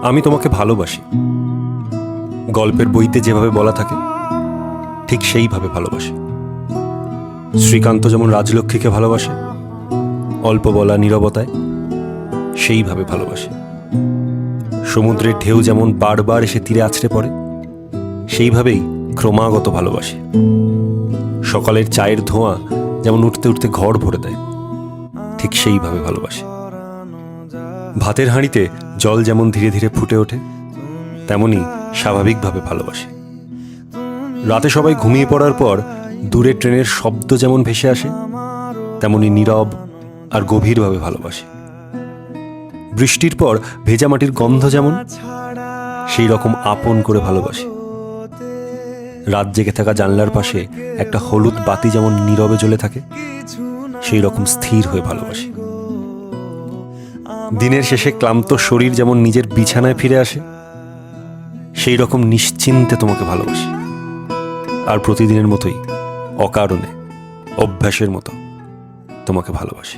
আমি তোমাকে ভালোবাসি, গল্পের বইতে যেভাবে বলা থাকে ঠিক সেইভাবে ভালোবাসি। শ্রীকান্ত যেমন রাজলক্ষ্মীকে ভালোবাসে অল্প বলা নীরবতায়, সেইভাবে ভালোবাসি। সমুদ্রের ঢেউ যেমন বারবার এসে তীরে আছড়ে পড়ে, সেইভাবেই ক্রমাগত ভালোবাসি। সকালের চায়ের ধোঁয়া যেমন উঠতে উঠতে ঘর ভরে দেয়, ঠিক সেইভাবে ভালোবাসি। ভাতের হাঁড়িতে জল যেমন ধীরে ধীরে ফুটে ওঠে, তেমনি স্বাভাবিকভাবে ভালোবাসি। রাতে সবাই ঘুমিয়ে পড়ার পর দূরে ট্রেনের শব্দ যেমন ভেসে আসে, তেমনি নীরব আর গভীরভাবে ভালোবাসি। বৃষ্টির পর ভেজা মাটির গন্ধ যেমন, সেই রকম আপন করে ভালোবাসি। রাত জেগে থাকা জানলার পাশে একটা হলুদ বাতি যেমন নীরবে জ্বলে থাকে, সেই রকম স্থির হয়ে ভালোবাসি। দিনের শেষে ক্লান্ত শরীর যেমন নিজের বিছানায় ফিরে আসে, সেই রকম নিশ্চিন্তে তোমাকে ভালোবাসি। আর প্রতিদিনের মতোই অকারণে অভ্যাসের মতো তোমাকে ভালোবাসি।